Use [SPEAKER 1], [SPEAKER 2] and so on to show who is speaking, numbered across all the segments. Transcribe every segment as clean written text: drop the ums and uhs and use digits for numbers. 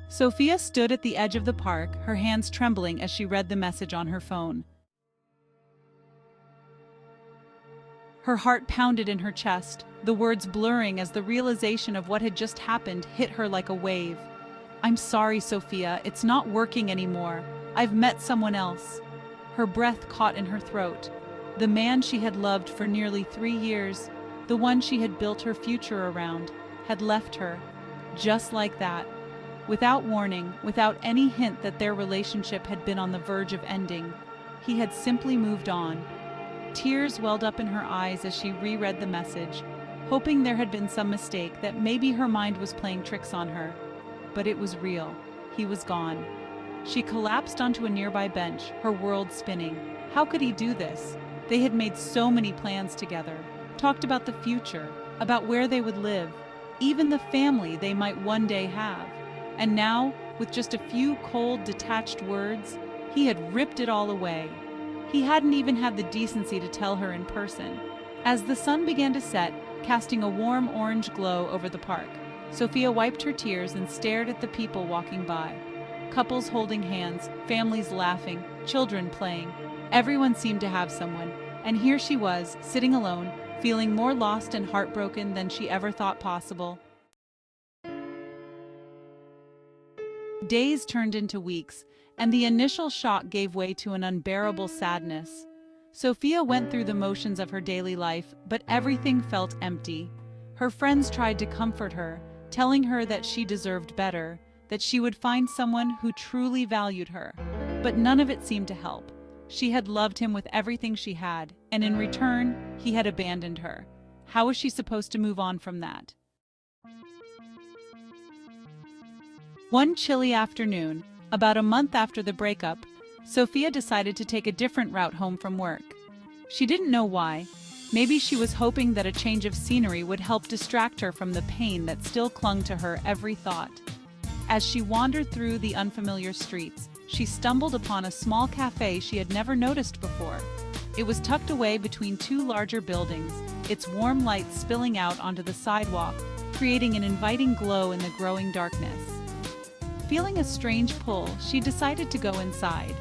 [SPEAKER 1] Sophia stood at the edge of the park, her hands trembling as she read the message on her phone. Her heart pounded in her chest, the words blurring as the realization of what had just happened hit her like a wave. "I'm sorry, Sophia, it's not working anymore. I've met someone else." Her breath caught in her throat. The man she had loved for nearly 3 years, the one she had built her future around, had left her, just like that. Without warning, without any hint that their relationship had been on the verge of ending, he had simply moved on. Tears welled up in her eyes as she reread the message, hoping there had been some mistake, that maybe her mind was playing tricks on her. But it was real. He was gone. She collapsed onto a nearby bench, her world spinning. How could he do this? They had made so many plans together, talked about the future, about where they would live, even the family they might one day have. And now, with just a few cold, detached words, he had ripped it all away. He hadn't even had the decency to tell her in person. As the sun began to set, casting a warm orange glow over the park, Sophia wiped her tears and stared at the people walking by. Couples holding hands, families laughing, children playing. Everyone seemed to have someone, and here she was, sitting alone, feeling more lost and heartbroken than she ever thought possible. Days turned into weeks, and the initial shock gave way to an unbearable sadness. Sophia went through the motions of her daily life, but everything felt empty. Her friends tried to comfort her, telling her that she deserved better, that she would find someone who truly valued her. But none of it seemed to help. She had loved him with everything she had, and in return, he had abandoned her. How was she supposed to move on from that? One chilly afternoon, about a month after the breakup, Sophia decided to take a different route home from work. She didn't know why. Maybe she was hoping that a change of scenery would help distract her from the pain that still clung to her every thought. As she wandered through the unfamiliar streets, she stumbled upon a small cafe she had never noticed before. It was tucked away between 2 larger buildings, its warm light spilling out onto the sidewalk, creating an inviting glow in the growing darkness. Feeling a strange pull, she decided to go inside.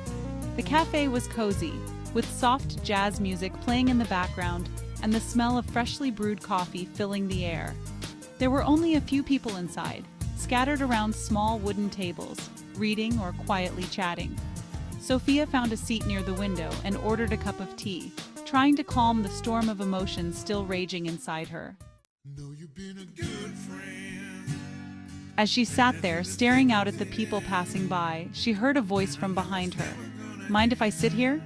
[SPEAKER 1] The cafe was cozy, with soft jazz music playing in the background and the smell of freshly brewed coffee filling the air. There were only a few people inside, scattered around small wooden tables, reading or quietly chatting. Sophia found a seat near the window and ordered a cup of tea, trying to calm the storm of emotions still raging inside her.
[SPEAKER 2] Know you've been a good friend.
[SPEAKER 1] As she sat there, staring out at the people passing by, she heard a voice from behind her. "Mind if I sit here?"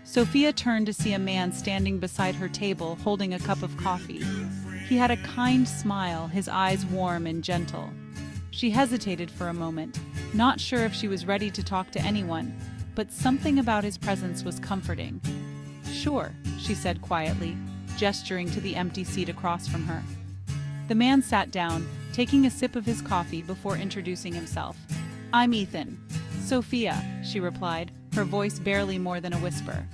[SPEAKER 1] Sophia turned to see a man standing beside her table, holding a cup of coffee. He had a kind smile, his eyes warm and gentle. She hesitated for a moment, not sure if she was ready to talk to anyone, but something about his presence was comforting. "Sure," she said quietly, gesturing to the empty seat across from her. The man sat down, taking a sip of his coffee before introducing himself. "I'm Ethan." "Sophia," she replied, her voice barely more than a whisper.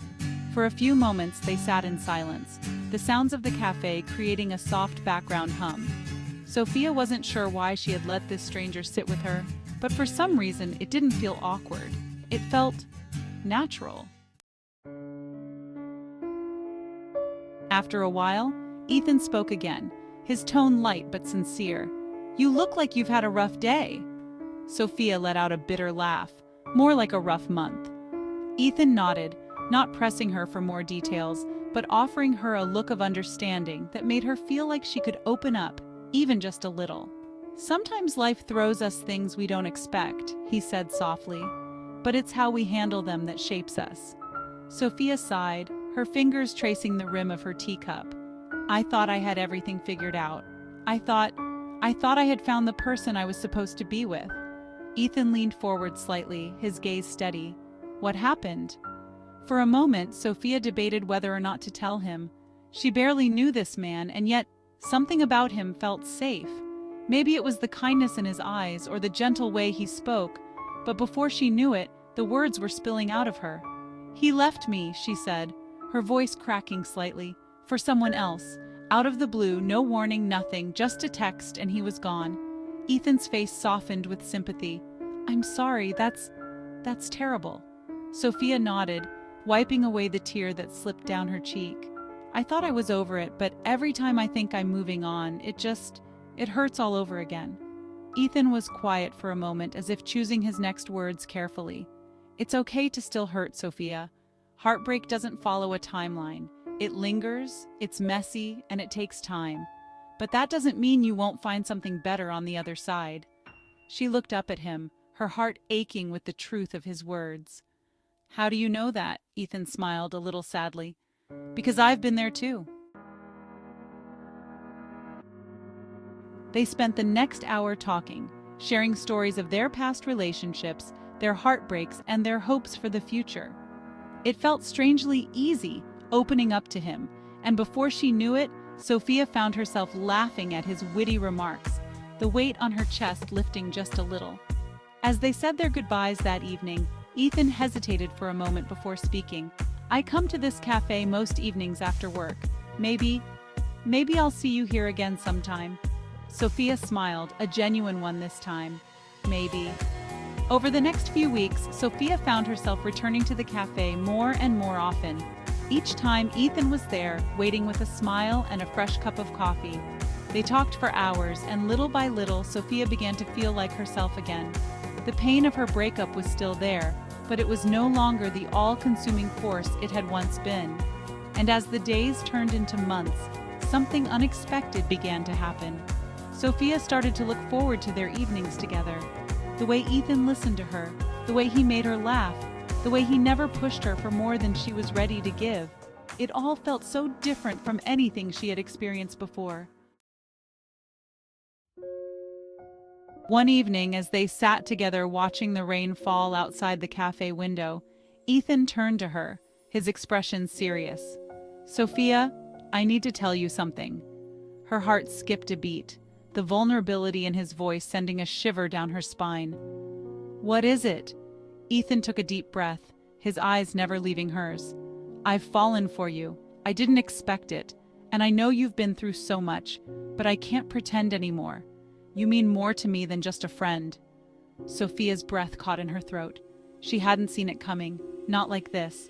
[SPEAKER 1] For a few moments they sat in silence, the sounds of the cafe creating a soft background hum. Sophia wasn't sure why she had let this stranger sit with her, but for some reason it didn't feel awkward. It felt natural. After a while, Ethan spoke again, his tone light but sincere. "You look like you've had a rough day." Sophia let out a bitter laugh, more like a rough month. Ethan nodded, not pressing her for more details, but offering her a look of understanding that made her feel like she could open up, even just a little. "Sometimes life throws us things we don't expect," he said softly, "but it's how we handle them that shapes us." Sophia sighed, her fingers tracing the rim of her teacup. "I thought I had everything figured out. I thought I had found the person I was supposed to be with." Ethan leaned forward slightly, his gaze steady. "What happened?" For a moment, Sophia debated whether or not to tell him. She barely knew this man, and yet something about him felt safe. Maybe it was the kindness in his eyes or the gentle way he spoke, but before she knew it, the words were spilling out of her. "He left me," she said, her voice cracking slightly, "for someone else. Out of the blue, no warning, nothing, just a text, and he was gone." Ethan's face softened with sympathy. I'm sorry, that's terrible. Sophia nodded, wiping away the tear that slipped down her cheek. I thought I was over it, but every time I think I'm moving on, it hurts all over again. Ethan was quiet for a moment, as if choosing his next words carefully. It's okay to still hurt, Sophia. Heartbreak doesn't follow a timeline. It lingers, it's messy, and it takes time. But that doesn't mean you won't find something better on the other side. She looked up at him, her heart aching with the truth of his words. How do you know that? Ethan smiled a little sadly. Because I've been there too. They spent the next hour talking, sharing stories of their past relationships, their heartbreaks, and their hopes for the future. It felt strangely easy, opening up to him, and before she knew it, Sophia found herself laughing at his witty remarks, the weight on her chest lifting just a little. As they said their goodbyes that evening, Ethan hesitated for a moment before speaking. I come to this cafe most evenings after work. Maybe I'll see you here again sometime. Sophia smiled, a genuine one this time. Maybe. Over the next few weeks, Sophia found herself returning to the cafe more and more often. Each time, Ethan was there, waiting with a smile and a fresh cup of coffee. They talked for hours, and little by little, Sophia began to feel like herself again. The pain of her breakup was still there, but it was no longer the all-consuming force it had once been. And as the days turned into months, something unexpected began to happen. Sophia started to look forward to their evenings together. The way Ethan listened to her, the way he made her laugh, the way he never pushed her for more than she was ready to give. It all felt so different from anything she had experienced before. One evening, as they sat together watching the rain fall outside the cafe window, Ethan turned to her, his expression serious. Sophia, I need to tell you something. Her heart skipped a beat, the vulnerability in his voice sending a shiver down her spine. What is it? Ethan took a deep breath, his eyes never leaving hers. I've fallen for you. I didn't expect it, and I know you've been through so much, but I can't pretend anymore. You mean more to me than just a friend. Sophia's breath caught in her throat. She hadn't seen it coming, not like this.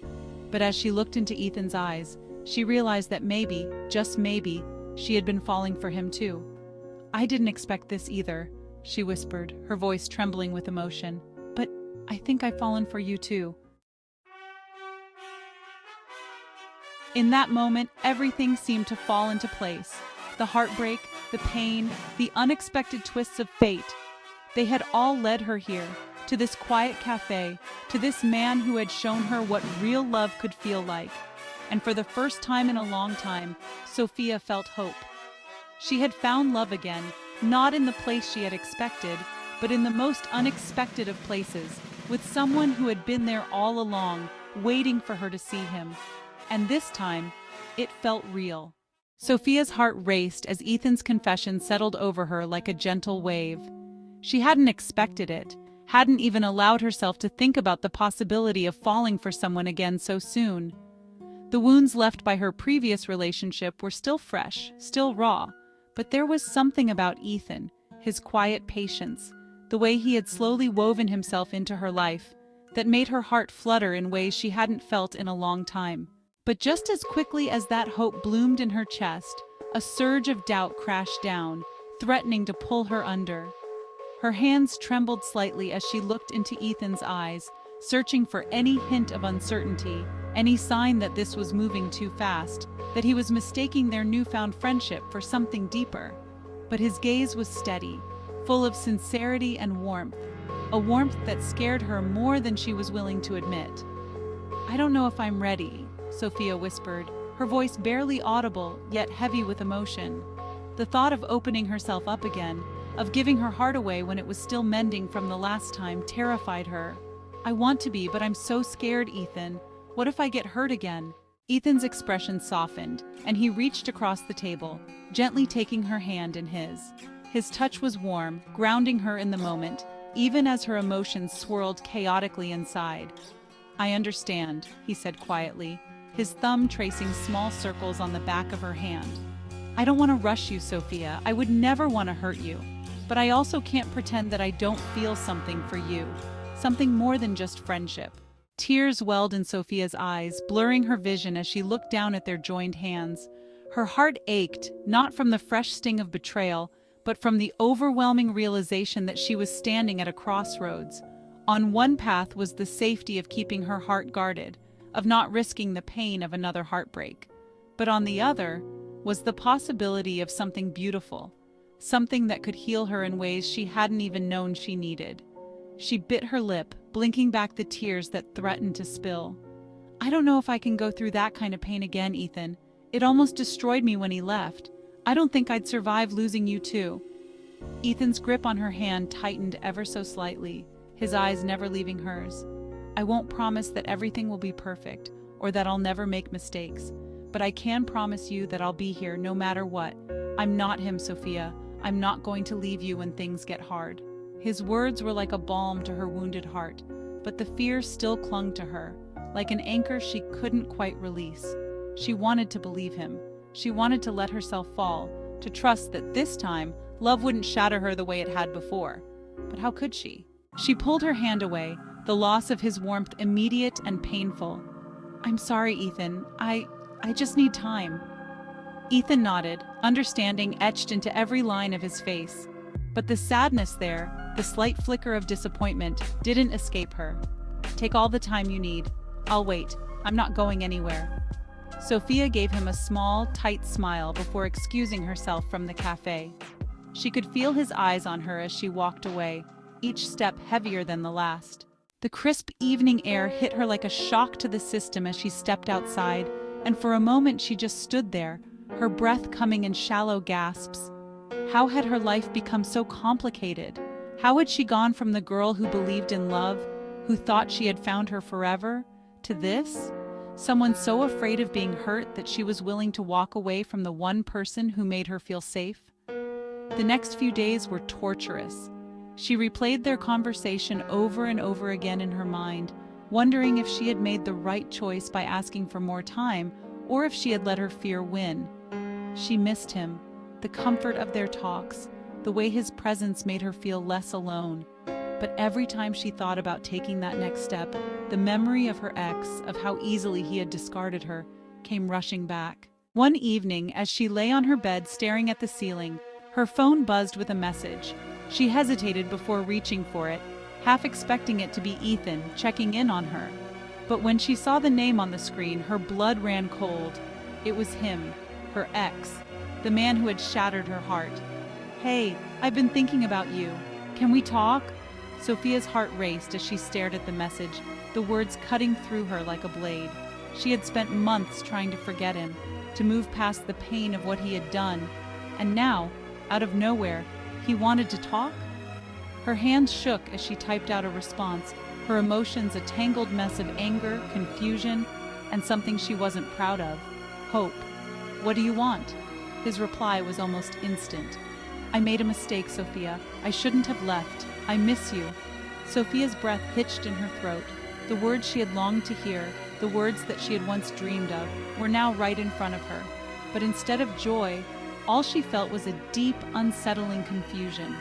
[SPEAKER 1] But as she looked into Ethan's eyes, she realized that maybe, just maybe, she had been falling for him too. I didn't expect this either, she whispered, her voice trembling with emotion. But I think I've fallen for you too. In that moment, everything seemed to fall into place. The heartbreak, the pain, the unexpected twists of fate. They had all led her here, to this quiet cafe, to this man who had shown her what real love could feel like. And for the first time in a long time, Sophia felt hope. She had found love again, not in the place she had expected, but in the most unexpected of places, with someone who had been there all along, waiting for her to see him. And this time, it felt real. Sophia's heart raced as Ethan's confession settled over her like a gentle wave. She hadn't expected it, hadn't even allowed herself to think about the possibility of falling for someone again so soon. The wounds left by her previous relationship were still fresh, still raw, but there was something about Ethan, his quiet patience, the way he had slowly woven himself into her life, that made her heart flutter in ways she hadn't felt in a long time. But just as quickly as that hope bloomed in her chest, a surge of doubt crashed down, threatening to pull her under. Her hands trembled slightly as she looked into Ethan's eyes, searching for any hint of uncertainty, any sign that this was moving too fast, that he was mistaking their newfound friendship for something deeper. But his gaze was steady, full of sincerity and warmth, a warmth that scared her more than she was willing to admit. I don't know if I'm ready, Sophia whispered, her voice barely audible, yet heavy with emotion. The thought of opening herself up again, of giving her heart away when it was still mending from the last time, terrified her. I want to be, but I'm so scared, Ethan. What if I get hurt again? Ethan's expression softened, and he reached across the table, gently taking her hand in his. His touch was warm, grounding her in the moment, even as her emotions swirled chaotically inside. I understand, he said quietly, his thumb tracing small circles on the back of her hand. I don't want to rush you, Sophia. I would never want to hurt you. but I also can't pretend that I don't feel something for you, something more than just friendship." Tears welled in Sophia's eyes, blurring her vision as she looked down at their joined hands. Her heart ached, not from the fresh sting of betrayal, but from the overwhelming realization that she was standing at a crossroads. On one path was the safety of keeping her heart guarded, of not risking the pain of another heartbreak. But on the other was the possibility of something beautiful, something that could heal her in ways she hadn't even known she needed. She bit her lip, blinking back the tears that threatened to spill. "I don't know if I can go through that kind of pain again, Ethan. It almost destroyed me when he left. I don't think I'd survive losing you too." Ethan's grip on her hand tightened ever so slightly, his eyes never leaving hers. "I won't promise that everything will be perfect, or that I'll never make mistakes, but I can promise you that I'll be here no matter what. I'm not him, Sophia. I'm not going to leave you when things get hard." His words were like a balm to her wounded heart, but the fear still clung to her, like an anchor she couldn't quite release. She wanted to believe him. She wanted to let herself fall, to trust that this time love wouldn't shatter her the way it had before. But how could she? She pulled her hand away, the loss of his warmth immediate and painful. "I'm sorry, Ethan. I just need time." Ethan nodded, understanding etched into every line of his face. But the sadness there, the slight flicker of disappointment, didn't escape her. "Take all the time you need. I'll wait. I'm not going anywhere." Sophia gave him a small, tight smile before excusing herself from the cafe. She could feel his eyes on her as she walked away, each step heavier than the last. The crisp evening air hit her like a shock to the system as she stepped outside, and for a moment she just stood there, her breath coming in shallow gasps. How had her life become so complicated? How had she gone from the girl who believed in love, who thought she had found her forever, to this? Someone so afraid of being hurt that she was willing to walk away from the one person who made her feel safe? The next few days were torturous. She replayed their conversation over and over again in her mind, wondering if she had made the right choice by asking for more time, or if she had let her fear win. She missed him, the comfort of their talks, the way his presence made her feel less alone. But every time she thought about taking that next step, the memory of her ex, of how easily he had discarded her, came rushing back. One evening, as she lay on her bed staring at the ceiling, her phone buzzed with a message. She hesitated before reaching for it, half expecting it to be Ethan checking in on her. But when she saw the name on the screen, her blood ran cold. It was him, her ex, the man who had shattered her heart. "Hey, I've been thinking about you. Can we talk?" Sophia's heart raced as she stared at the message, the words cutting through her like a blade. She had spent months trying to forget him, to move past the pain of what he had done. And now, out of nowhere, he wanted to talk? Her hands shook as she typed out a response, her emotions a tangled mess of anger, confusion, and something she wasn't proud of. Hope. "What do you want?" His reply was almost instant. "I made a mistake, Sophia. I shouldn't have left. I miss you." Sophia's breath hitched in her throat. The words she had longed to hear, the words that she had once dreamed of, were now right in front of her. But instead of joy, all she felt was a deep, unsettling confusion.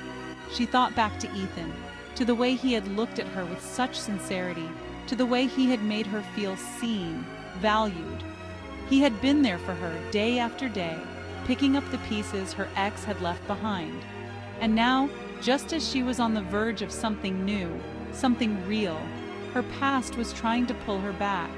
[SPEAKER 1] She thought back to Ethan, to the way he had looked at her with such sincerity, to the way he had made her feel seen, valued. He had been there for her day after day, picking up the pieces her ex had left behind. And now, just as she was on the verge of something new, something real, her past was trying to pull her back.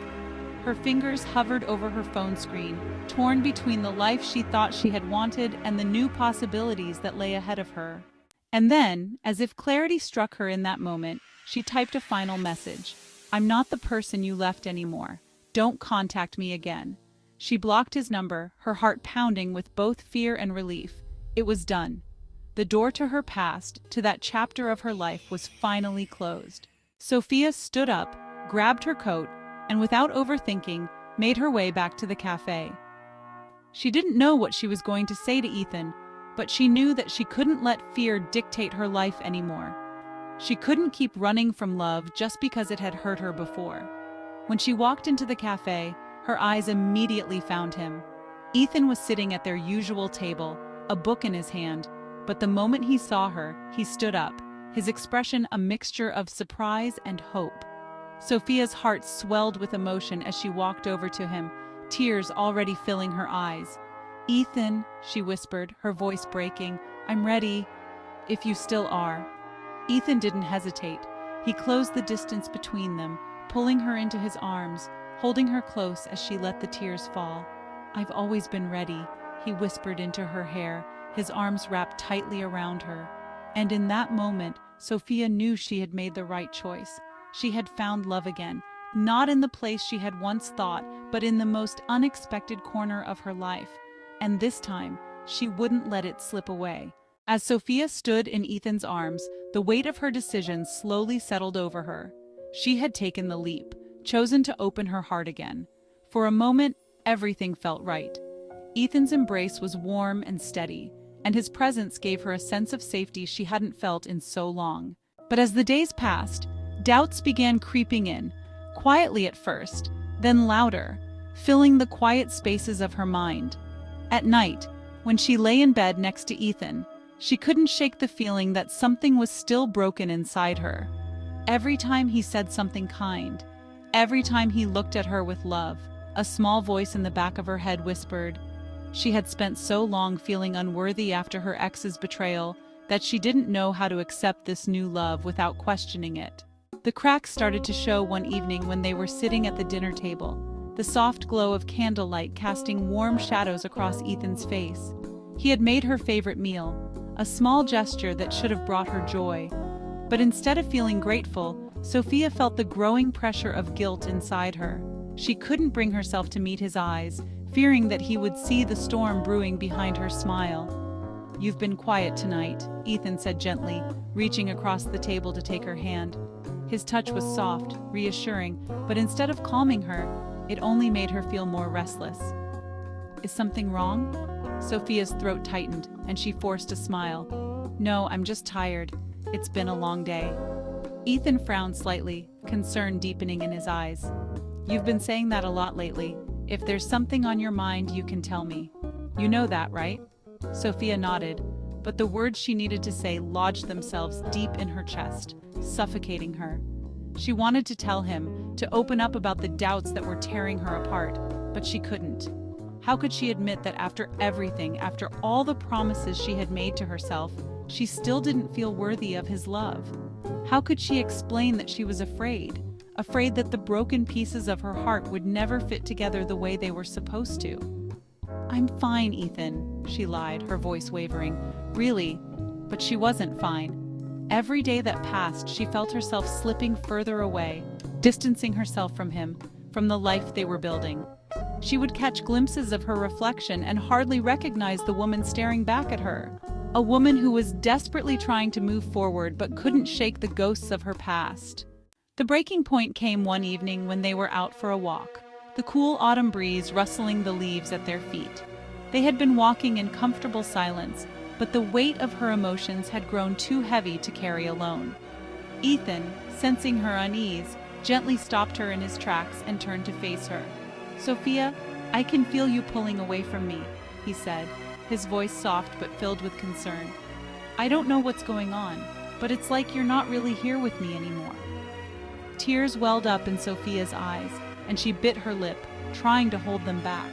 [SPEAKER 1] Her fingers hovered over her phone screen, torn between the life she thought she had wanted and the new possibilities that lay ahead of her. And then, as if clarity struck her in that moment, she typed a final message. "I'm not the person you left anymore. Don't contact me again." She blocked his number, her heart pounding with both fear and relief. It was done. The door to her past, to that chapter of her life, was finally closed. Sophia stood up, grabbed her coat, and without overthinking, made her way back to the cafe. She didn't know what she was going to say to Ethan, but she knew that she couldn't let fear dictate her life anymore. She couldn't keep running from love just because it had hurt her before. When she walked into the cafe, her eyes immediately found him. Ethan was sitting at their usual table, a book in his hand, But the moment he saw her, he stood up, his expression a mixture of surprise and hope. Sophia's heart swelled with emotion as she walked over to him, tears already filling her eyes. "Ethan," she whispered, her voice breaking, "I'm ready, if you still are." Ethan didn't hesitate. He closed the distance between them, pulling her into his arms, holding her close as she let the tears fall. "I've always been ready," he whispered into her hair, his arms wrapped tightly around her. And in that moment, Sophia knew she had made the right choice. She had found love again, not in the place she had once thought, but in the most unexpected corner of her life. And this time, she wouldn't let it slip away. As Sophia stood in Ethan's arms, the weight of her decision slowly settled over her. She had taken the leap, chosen to open her heart again. For a moment, everything felt right. Ethan's embrace was warm and steady, and his presence gave her a sense of safety she hadn't felt in so long. But as the days passed, doubts began creeping in, quietly at first, then louder, filling the quiet spaces of her mind. At night, when she lay in bed next to Ethan, she couldn't shake the feeling that something was still broken inside her. Every time he said something kind, every time he looked at her with love, a small voice in the back of her head whispered. She had spent so long feeling unworthy after her ex's betrayal that she didn't know how to accept this new love without questioning it. The cracks started to show one evening when they were sitting at the dinner table, the soft glow of candlelight casting warm shadows across Ethan's face. He had made her favorite meal, a small gesture that should have brought her joy. But instead of feeling grateful, Sophia felt the growing pressure of guilt inside her. She couldn't bring herself to meet his eyes, fearing that he would see the storm brewing behind her smile. "You've been quiet tonight," Ethan said gently, reaching across the table to take her hand. His touch was soft, reassuring, but instead of calming her, it only made her feel more restless. "Is something wrong?" Sophia's throat tightened, and she forced a smile. "No, I'm just tired. It's been a long day." Ethan frowned slightly, concern deepening in his eyes. "You've been saying that a lot lately. If there's something on your mind, you can tell me. You know that, right?" Sophia nodded, but the words she needed to say lodged themselves deep in her chest, suffocating her. She wanted to tell him, to open up about the doubts that were tearing her apart, but she couldn't. How could she admit that after everything, after all the promises she had made to herself, she still didn't feel worthy of his love? How could she explain that she was afraid that the broken pieces of her heart would never fit together the way they were supposed to? "I'm fine, Ethan," she lied, her voice wavering. Really, but she wasn't fine. Every day that passed, she felt herself slipping further away, distancing herself from him, from the life they were building. She would catch glimpses of her reflection and hardly recognize the woman staring back at her. A woman who was desperately trying to move forward but couldn't shake the ghosts of her past. The breaking point came one evening when they were out for a walk, the cool autumn breeze rustling the leaves at their feet. They had been walking in comfortable silence, but the weight of her emotions had grown too heavy to carry alone. Ethan, sensing her unease, gently stopped her in his tracks and turned to face her. "Sophia, I can feel you pulling away from me," he said, his voice soft but filled with concern. "I don't know what's going on, but it's like you're not really here with me anymore." Tears welled up in Sophia's eyes, and she bit her lip, trying to hold them back.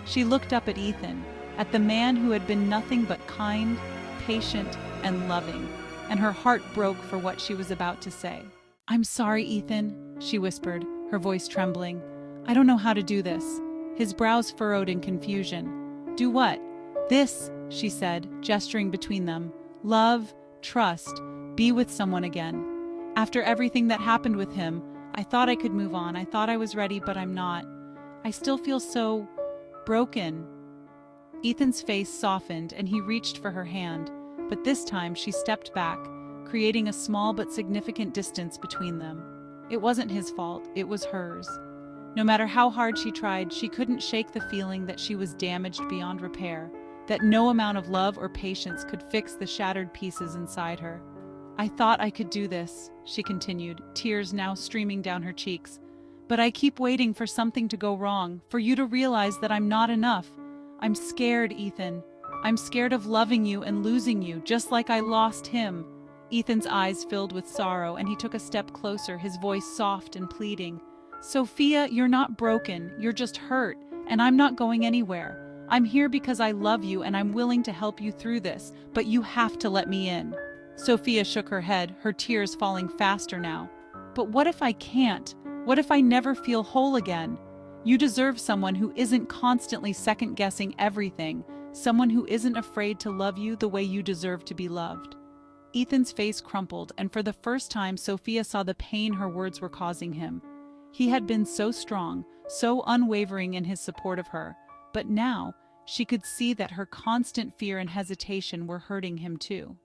[SPEAKER 1] She looked up at Ethan, at the man who had been nothing but kind, patient, and loving, and her heart broke for what she was about to say. "I'm sorry, Ethan," she whispered, her voice trembling. "I don't know how to do this." His brows furrowed in confusion. "Do what?" "This," she said, gesturing between them. "Love, trust, be with someone again. After everything that happened with him, I thought I could move on. I thought I was ready, but I'm not. I still feel so broken." Ethan's face softened and he reached for her hand, but this time she stepped back, creating a small but significant distance between them. It wasn't his fault, it was hers. No matter how hard she tried, she couldn't shake the feeling that she was damaged beyond repair, that no amount of love or patience could fix the shattered pieces inside her. "I thought I could do this," she continued, tears now streaming down her cheeks. "But I keep waiting for something to go wrong, for you to realize that I'm not enough. I'm scared, Ethan. I'm scared of loving you and losing you, just like I lost him." Ethan's eyes filled with sorrow, and he took a step closer, his voice soft and pleading. "Sophia, you're not broken, you're just hurt, and I'm not going anywhere. I'm here because I love you and I'm willing to help you through this, but you have to let me in." Sophia shook her head, her tears falling faster now. "But what if I can't? What if I never feel whole again? You deserve someone who isn't constantly second-guessing everything, someone who isn't afraid to love you the way you deserve to be loved." Ethan's face crumpled, and for the first time Sophia saw the pain her words were causing him. He had been so strong, so unwavering in his support of her, but now she could see that her constant fear and hesitation were hurting him too.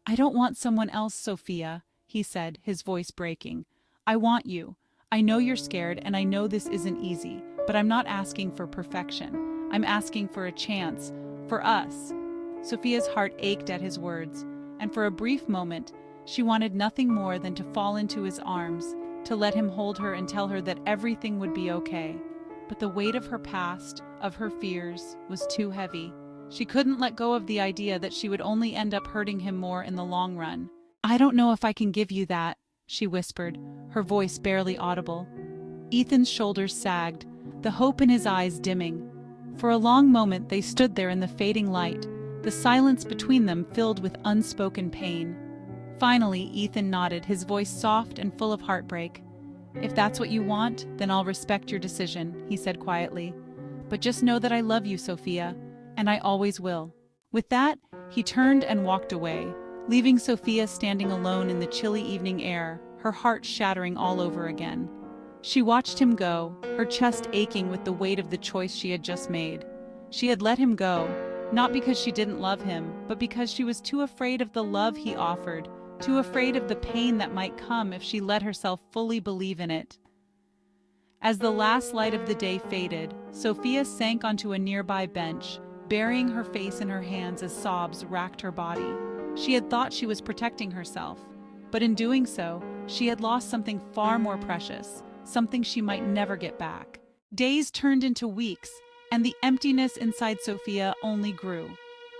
[SPEAKER 1] "I don't want someone else, Sophia," he said, his voice breaking. "I want you. I know you're scared and I know this isn't easy, but I'm not asking for perfection. I'm asking for a chance, for us." Sophia's heart ached at his words, and for a brief moment, she wanted nothing more than to fall into his arms, to let him hold her and tell her that everything would be okay. But the weight of her past, of her fears, was too heavy. She couldn't let go of the idea that she would only end up hurting him more in the long run. "I don't know if I can give you that," she whispered, her voice barely audible. Ethan's shoulders sagged, the hope in his eyes dimming. For a long moment they stood there in the fading light, the silence between them filled with unspoken pain. Finally, Ethan nodded, his voice soft and full of heartbreak. "If that's what you want, then I'll respect your decision," he said quietly. "But just know that I love you, Sophia, and I always will." With that, he turned and walked away, leaving Sophia standing alone in the chilly evening air, her heart shattering all over again. She watched him go, her chest aching with the weight of the choice she had just made. She had let him go, not because she didn't love him, but because she was too afraid of the love he offered, too afraid of the pain that might come if she let herself fully believe in it. As the last light of the day faded, Sophia sank onto a nearby bench, burying her face in her hands as sobs racked her body. She had thought she was protecting herself, but in doing so, she had lost something far more precious, something she might never get back. Days turned into weeks, and the emptiness inside Sophia only grew.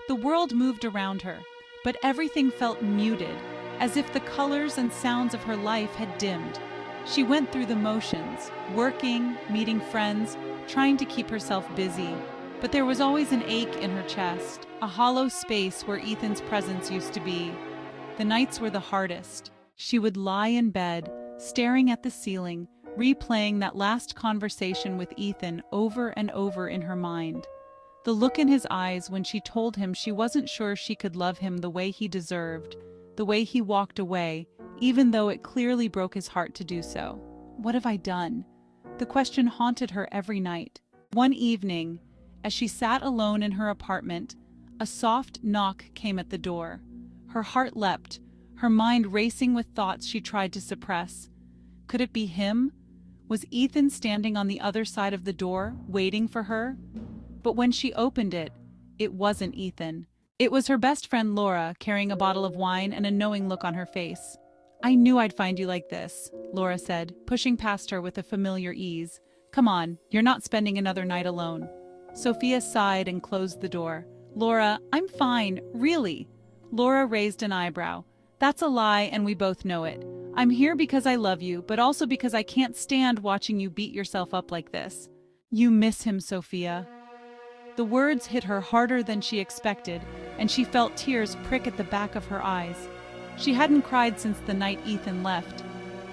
[SPEAKER 1] The world moved around her, but everything felt muted, as if the colors and sounds of her life had dimmed. She went through the motions, working, meeting friends, trying to keep herself busy, but there was always an ache in her chest, a hollow space where Ethan's presence used to be. The nights were the hardest. She would lie in bed, staring at the ceiling, replaying that last conversation with Ethan over and over in her mind. The look in his eyes when she told him she wasn't sure she could love him the way he deserved, the way he walked away, even though it clearly broke his heart to do so. What have I done? The question haunted her every night. One evening, as she sat alone in her apartment, a soft knock came at the door. Her heart leapt, her mind racing with thoughts she tried to suppress. Could it be him? Was Ethan standing on the other side of the door, waiting for her? But when she opened it, it wasn't Ethan. It was her best friend Laura, carrying a bottle of wine and a knowing look on her face. "I knew I'd find you like this," Laura said, pushing past her with a familiar ease. "Come on, you're not spending another night alone." Sophia sighed and closed the door. "Laura, I'm fine, really." Laura raised an eyebrow. "That's a lie, and we both know it. I'm here because I love you, but also because I can't stand watching you beat yourself up like this." "You miss him, Sophia." The words hit her harder than she expected, and she felt tears prick at the back of her eyes. She hadn't cried since the night Ethan left.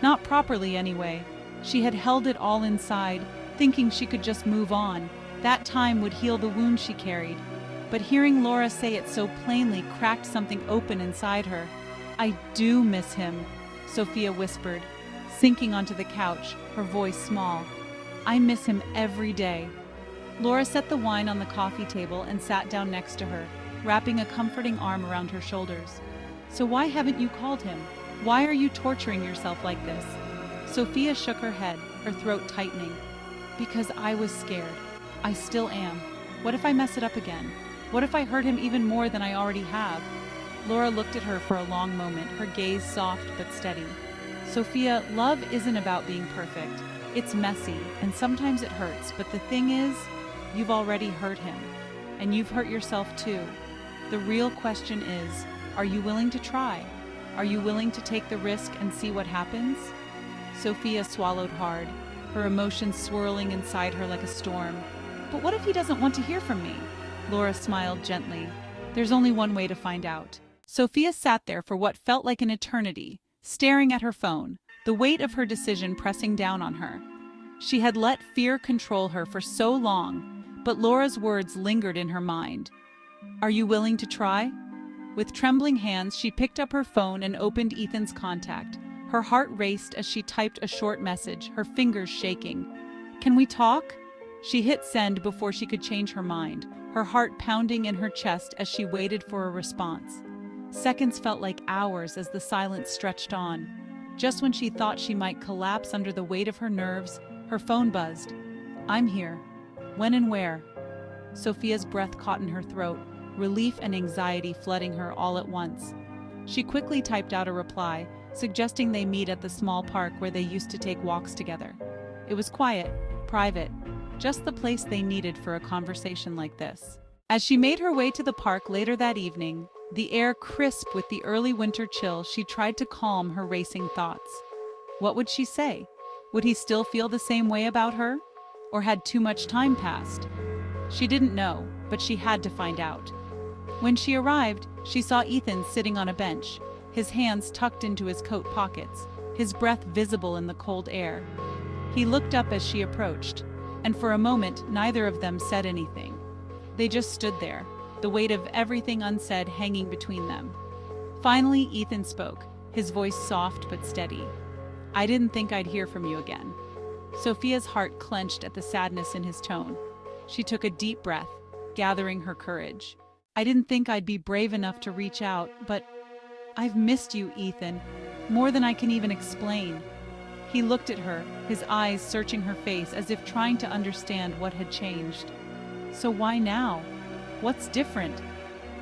[SPEAKER 1] Not properly, anyway. She had held it all inside, thinking she could just move on. That time would heal the wound she carried. But hearing Laura say it so plainly cracked something open inside her. "I do miss him," Sophia whispered, sinking onto the couch, her voice small. "I miss him every day." Laura set the wine on the coffee table and sat down next to her, wrapping a comforting arm around her shoulders. "So why haven't you called him? Why are you torturing yourself like this?" Sophia shook her head, her throat tightening. "Because I was scared. I still am. What if I mess it up again? What if I hurt him even more than I already have?" Laura looked at her for a long moment, her gaze soft but steady. "Sophia, love isn't about being perfect. It's messy, and sometimes it hurts, but the thing is, you've already hurt him. and you've hurt yourself too. The real question is, are you willing to try? Are you willing to take the risk and see what happens? Sophia swallowed hard, her emotions swirling inside her like a storm. But what if he doesn't want to hear from me? Laura smiled gently. There's only one way to find out. Sophia sat there for what felt like an eternity, staring at her phone, the weight of her decision pressing down on her. She had let fear control her for so long, but Laura's words lingered in her mind. Are you willing to try? With trembling hands, she picked up her phone and opened Ethan's contact. Her heart raced as she typed a short message, her fingers shaking. Can we talk? She hit send before she could change her mind, her heart pounding in her chest as she waited for a response. Seconds felt like hours as the silence stretched on. Just when she thought she might collapse under the weight of her nerves, her phone buzzed. I'm here. When and where? Sophia's breath caught in her throat, relief and anxiety flooding her all at once. She quickly typed out a reply, suggesting they meet at the small park where they used to take walks together. It was quiet, private, just the place they needed for a conversation like this. As she made her way to the park later that evening, the air crisp with the early winter chill, she tried to calm her racing thoughts. What would she say? Would he still feel the same way about her? Or had too much time passed? She didn't know, but she had to find out. When she arrived, she saw Ethan sitting on a bench, his hands tucked into his coat pockets, his breath visible in the cold air. He looked up as she approached, and for a moment neither of them said anything. They just stood there, the weight of everything unsaid hanging between them. Finally, Ethan spoke, his voice soft but steady. I didn't think I'd hear from you again. Sophia's heart clenched at the sadness in his tone. She took a deep breath, gathering her courage. I didn't think I'd be brave enough to reach out, but I've missed you, Ethan, more than I can even explain. He looked at her, his eyes searching her face as if trying to understand what had changed. So why now? What's different?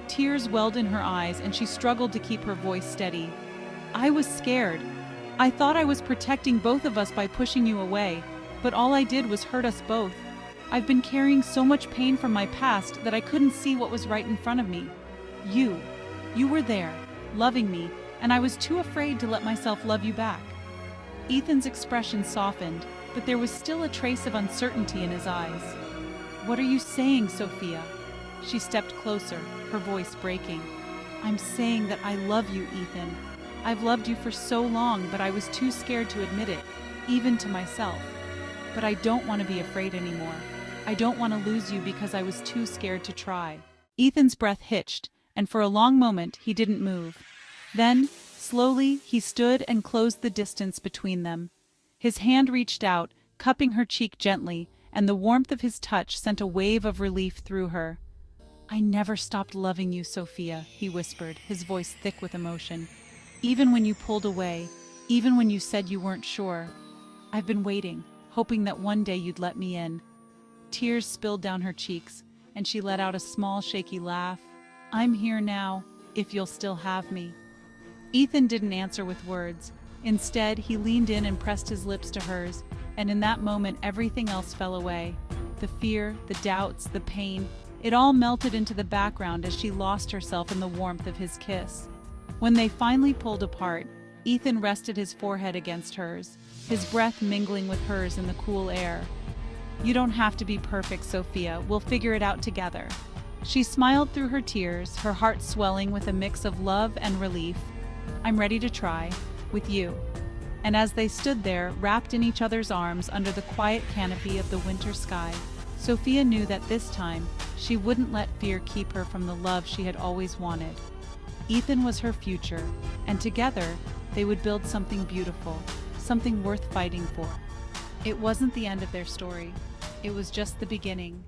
[SPEAKER 1] Tears welled in her eyes and she struggled to keep her voice steady. I was scared. I thought I was protecting both of us by pushing you away, but all I did was hurt us both. I've been carrying so much pain from my past that I couldn't see what was right in front of me. You were there, loving me, and I was too afraid to let myself love you back. Ethan's expression softened, but there was still a trace of uncertainty in his eyes. What are you saying, Sophia? She stepped closer, her voice breaking. I'm saying that I love you, Ethan. I've loved you for so long, but I was too scared to admit it, even to myself. But I don't want to be afraid anymore. I don't want to lose you because I was too scared to try. Ethan's breath hitched, and for a long moment he didn't move. Then, slowly, he stood and closed the distance between them. His hand reached out, cupping her cheek gently, and the warmth of his touch sent a wave of relief through her. I never stopped loving you, Sophia, he whispered, his voice thick with emotion. Even when you pulled away, even when you said you weren't sure. I've been waiting, hoping that one day you'd let me in. Tears spilled down her cheeks, and she let out a small, shaky laugh. I'm here now, if you'll still have me. Ethan didn't answer with words. Instead, he leaned in and pressed his lips to hers, and in that moment everything else fell away. The fear, the doubts, the pain, it all melted into the background as she lost herself in the warmth of his kiss. When they finally pulled apart, Ethan rested his forehead against hers, his breath mingling with hers in the cool air. You don't have to be perfect, Sophia. We'll figure it out together. She smiled through her tears, her heart swelling with a mix of love and relief. I'm ready to try, with you. And as they stood there, wrapped in each other's arms under the quiet canopy of the winter sky, Sophia knew that this time she wouldn't let fear keep her from the love she had always wanted. Ethan was her future, and together they would build something beautiful, something worth fighting for. It wasn't the end of their story. It was just the beginning.